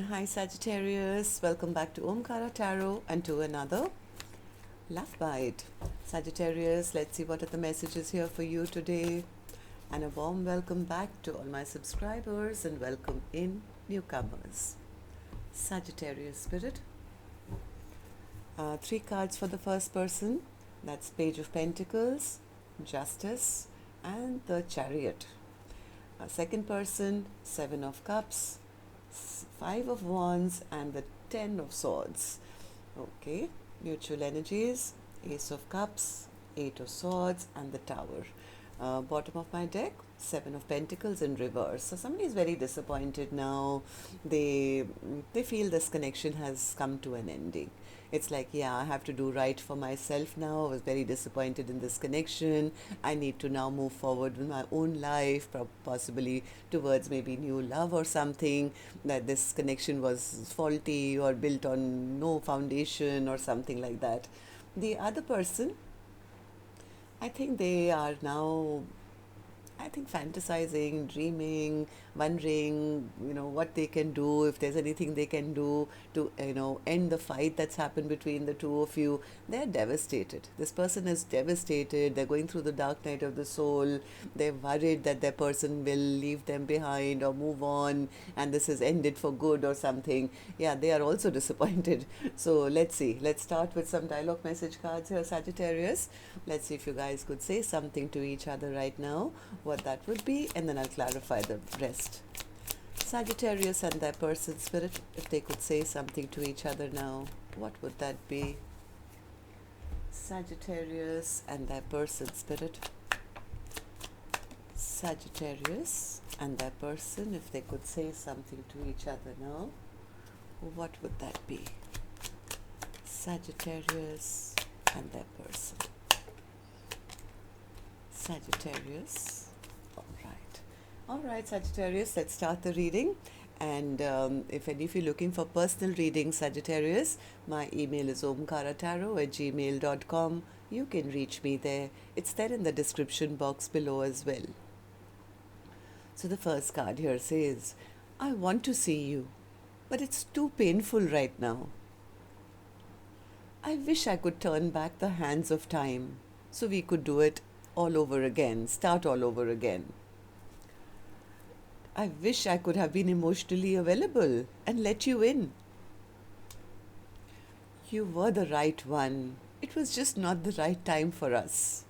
Hi Sagittarius, welcome back to Omkaratarot and to another Love Bite. Sagittarius, let's see what are the messages here for you today. And a warm welcome back to all my subscribers and welcome in newcomers. Sagittarius Spirit. Three cards for the first person. That's Page of Pentacles, Justice, and the Chariot. Second person, Seven of Cups, Five of Wands, and the Ten of Swords. Okay, mutual energies, Ace of Cups, Eight of Swords, and the Tower. Bottom of my deck, Seven of Pentacles in reverse. So somebody is very disappointed now. They feel this connection has come to an ending. It's like, yeah, I have to do right for myself now. I was very disappointed in this connection. I need to now move forward with my own life, possibly towards maybe new love or something. That this connection was faulty or built on no foundation or something like that. The other person, I think they are now, fantasizing, dreaming, wondering, what they can do, if there's anything they can do to, end the fight that's happened between the two of you. They're devastated. This person is devastated. They're going through the dark night of the soul. They're worried that their person will leave them behind or move on and this has ended for good or something. Yeah, they are also disappointed. So let's see. Let's start with some dialogue message cards here, Sagittarius. Let's see if you guys could say something to each other right now, what that would be, and then I'll clarify the rest. Sagittarius and their person spirit, if they could say something to each other now, what would that be? Sagittarius and their person spirit. Sagittarius and their person, if they could say something to each other now, what would that be? Sagittarius and their person. Sagittarius. All right, Sagittarius, let's start the reading. And if any of you are looking for personal reading, Sagittarius, my email is omkaratarot@gmail.com. You can reach me there. It's there in the description box below as well. So the first card here says, I want to see you, but it's too painful right now. I wish I could turn back the hands of time so we could do it all over again, start all over again. I wish I could have been emotionally available and let you in. You were the right one. It was just not the right time for us.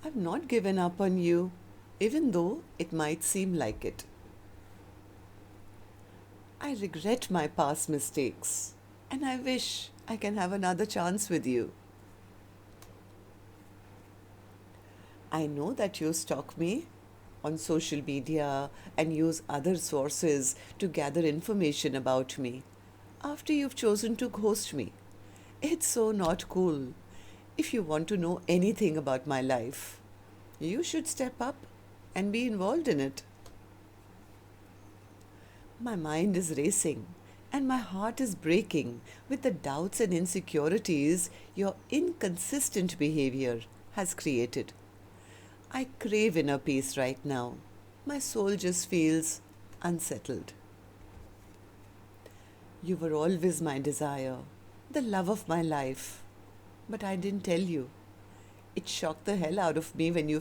I've not given up on you, even though it might seem like it. I regret my past mistakes, and I wish I can have another chance with you. I know that you stalk me on social media and use other sources to gather information about me after you've chosen to ghost me. It's so not cool. If you want to know anything about my life, you should step up and be involved in it. My mind is racing and my heart is breaking with the doubts and insecurities your inconsistent behavior has created. I crave inner peace right now. My soul just feels unsettled. You were always my desire, the love of my life. But I didn't tell you. It shocked the hell out of me when you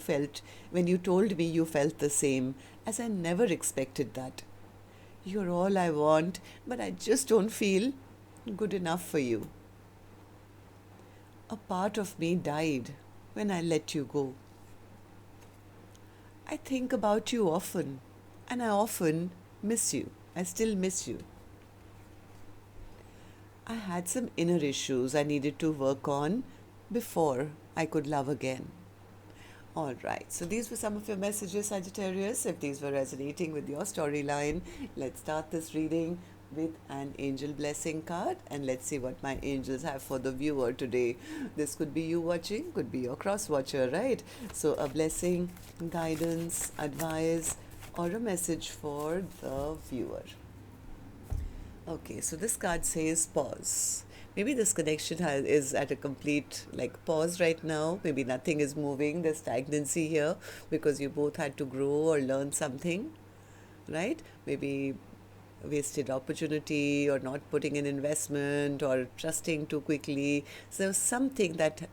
told me you felt the same, as I never expected that. You're all I want, but I just don't feel good enough for you. A part of me died when I let you go. I think about you often, and I often miss you. I still miss you. I had some inner issues I needed to work on before I could love again. All right, so these were some of your messages, Sagittarius. If these were resonating with your storyline, let's start this reading with an angel blessing card, and let's see what my angels have for the viewer today. This could be you watching, could be your cross watcher, right? So a blessing, guidance, advice, or a message for the viewer. Okay, so this card says pause. Maybe this connection is at a complete pause right now. Maybe nothing is moving. There's stagnancy here because you both had to grow or learn something. right? Maybe wasted opportunity, or not putting in investment, or trusting too quickly. So something that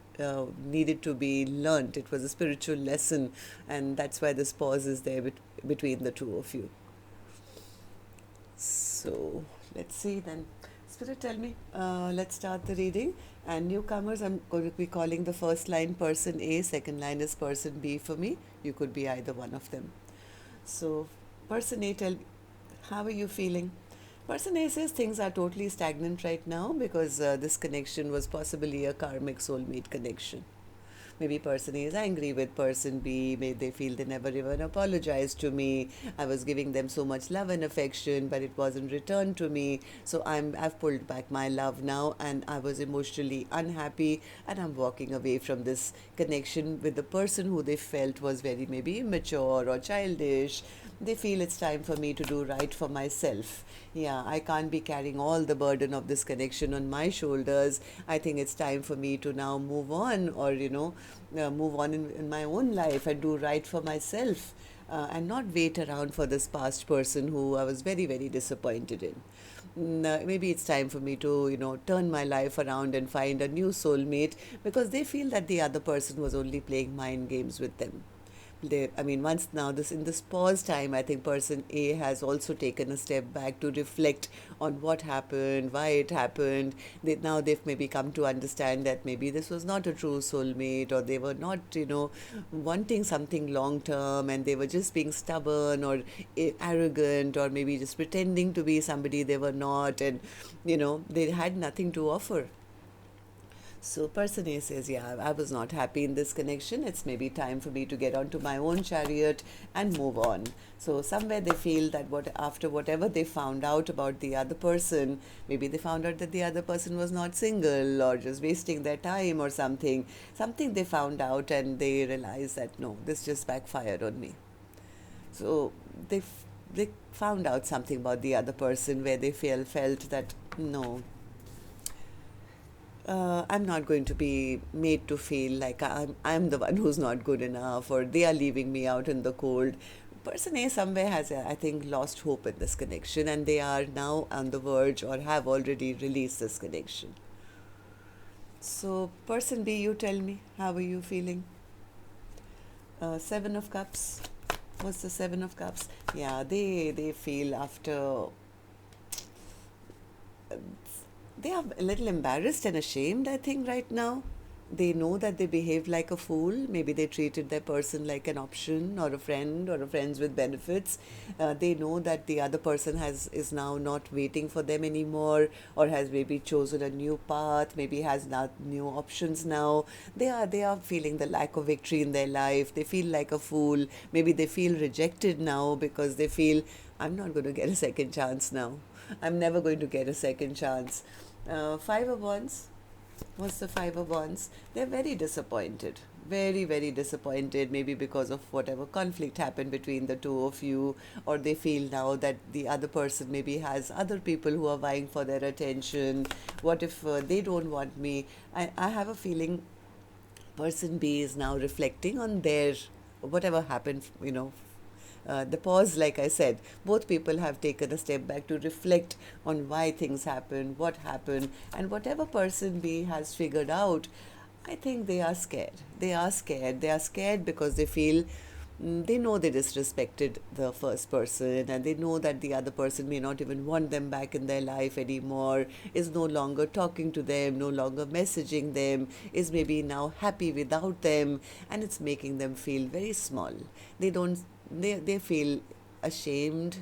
needed to be learned. It was a spiritual lesson, and that's why this pause is there between the two of you. So let's see then. Spirit, tell me. Let's start the reading. And newcomers, I'm going to be calling the first line person A, second line is person B for me. You could be either one of them. So, person A, tell how are you feeling? Person A says things are totally stagnant right now because this connection was possibly a karmic soulmate connection. Maybe person A is angry with person B. Maybe they feel they never even apologized to me. I was giving them so much love and affection, but it wasn't returned to me. So I've pulled back my love now, and I was emotionally unhappy, and I'm walking away from this connection with the person who they felt was very maybe immature or childish. They feel it's time for me to do right for myself. Yeah, I can't be carrying all the burden of this connection on my shoulders. I think it's time for me to now move on, or move on in my own life and do right for myself, and not wait around for this past person who I was very, very disappointed in. Maybe it's time for me to, turn my life around and find a new soulmate, because they feel that the other person was only playing mind games with them. Once now, in this pause time, I think person A has also taken a step back to reflect on what happened, why it happened. Now they've maybe come to understand that maybe this was not a true soulmate, or they were not, wanting something long term, and they were just being stubborn or arrogant, or maybe just pretending to be somebody they were not, and they had nothing to offer. So person A says, yeah, I was not happy in this connection. It's maybe time for me to get onto my own chariot and move on. So somewhere they feel that after whatever they found out about the other person, maybe they found out that the other person was not single, or just wasting their time, or something. Something they found out, and they realized that no, this just backfired on me. So they found out something about the other person where they felt that no, I'm not going to be made to feel like I'm the one who's not good enough, or they are leaving me out in the cold. Person A somewhere has, I think, lost hope in this connection, and they are now on the verge, or have already released this connection. So, person B, you tell me, how are you feeling? Seven of Cups. What's the Seven of Cups? Yeah, they feel after they are a little embarrassed and ashamed, I think, right now. They know that they behaved like a fool. Maybe they treated their person like an option, or a friend, or a friends with benefits. They know that the other person is now not waiting for them anymore, or has maybe chosen a new path, maybe has now new options now. They are feeling the lack of victory in their life. They feel like a fool. Maybe they feel rejected now, because they feel, I'm not going to get a second chance now. I'm never going to get a second chance. Five of Wands. What's the Five of Wands? They're very disappointed. Very, very disappointed, maybe because of whatever conflict happened between the two of you, or they feel now that the other person maybe has other people who are vying for their attention. What if they don't want me? I have a feeling person B is now reflecting on their whatever happened, the pause, like I said, both people have taken a step back to reflect on why things happened, what happened, and whatever person B has figured out, I think they are scared. They are scared. They are scared because they feel they know they disrespected the first person, and they know that the other person may not even want them back in their life anymore, is no longer talking to them, no longer messaging them, is maybe now happy without them, and it's making them feel very small. They feel ashamed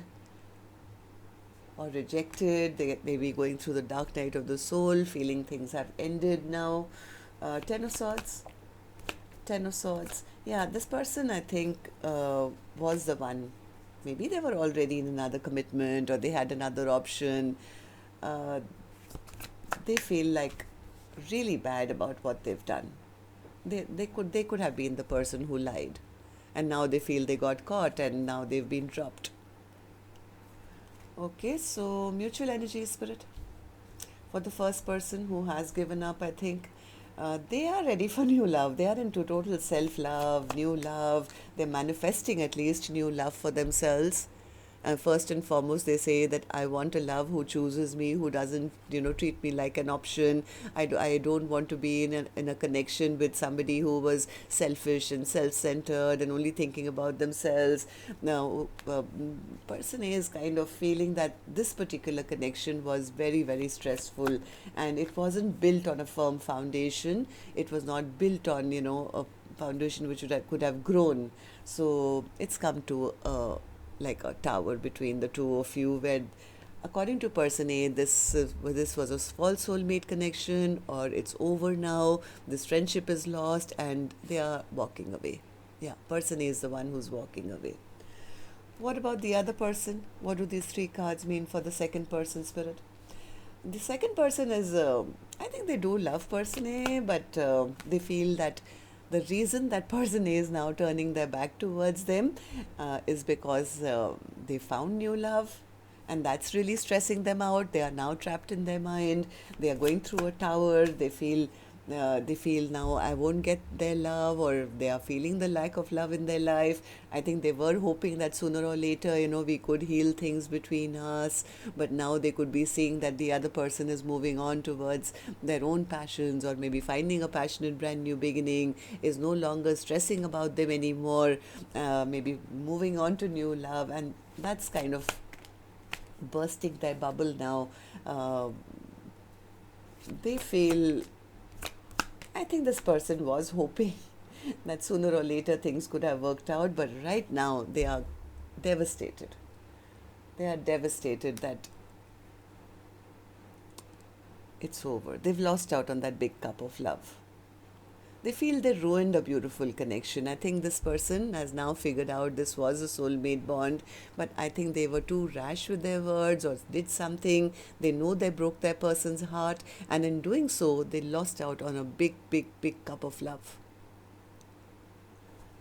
or rejected. They may be going through the dark night of the soul, feeling things have ended now. Ten of Swords. Ten of Swords. Yeah, this person, I think, was the one. Maybe they were already in another commitment, or they had another option. They feel like really bad about what they've done. They could have been the person who lied, and now they feel they got caught, and now they've been dropped. Okay, so mutual energy, Spirit. For the first person who has given up, I think they are ready for new love. They are into total self-love, new love. They're manifesting at least new love for themselves. First and foremost, they say that I want a love who chooses me, who doesn't, treat me like an option. I don't want to be in a connection with somebody who was selfish and self-centered and only thinking about themselves. Now, person A is kind of feeling that this particular connection was very, very stressful, and it wasn't built on a firm foundation. It was not built on, a foundation which could have grown. So it's come to like a tower between the two of you, where according to person A, this was a false soulmate connection, or it's over now, this friendship is lost, and they are walking away. Yeah, person A is the one who's walking away. What about the other person? What do these three cards mean for the second person, Spirit? The second person is, I think they do love person A, but they feel that the reason that person A is now turning their back towards them is because they found new love, and that's really stressing them out. They are now trapped in their mind. They are going through a tower. They feel now I won't get their love, or they are feeling the lack of love in their life. I think they were hoping that sooner or later, we could heal things between us, but now they could be seeing that the other person is moving on towards their own passions, or maybe finding a passionate brand new beginning, is no longer stressing about them anymore, maybe moving on to new love, and that's kind of bursting their bubble now. They feel, I think this person was hoping that sooner or later things could have worked out, but right now they are devastated. They are devastated that it's over. They've lost out on that big cup of love. They feel they ruined a beautiful connection. I think this person has now figured out this was a soulmate bond, but I think they were too rash with their words, or did something. They know they broke their person's heart, and in doing so, they lost out on a big, big, big cup of love.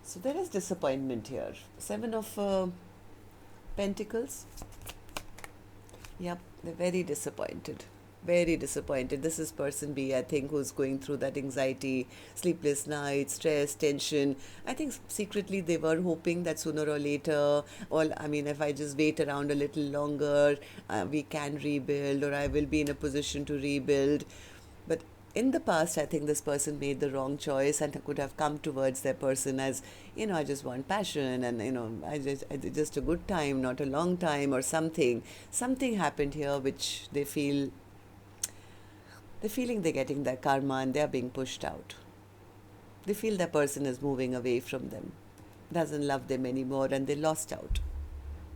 So there is disappointment here. Seven of Pentacles. Yep, they're very disappointed. Very disappointed. This is person B, I think, who's going through that anxiety, sleepless nights, stress, tension. I think secretly they were hoping that sooner or later, if I just wait around a little longer, we can rebuild, or I will be in a position to rebuild. But in the past, I think this person made the wrong choice and could have come towards their person as, I just want passion, and, just a good time, not a long time, or something. Something happened here which they feel, they're feeling they're getting their karma and they're being pushed out. They feel that person is moving away from them, doesn't love them anymore, and they lost out.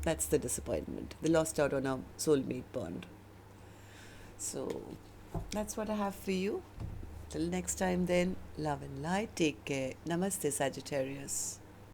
That's the disappointment. They lost out on a soulmate bond. So that's what I have for you. Till next time then, love and light. Take care. Namaste, Sagittarius.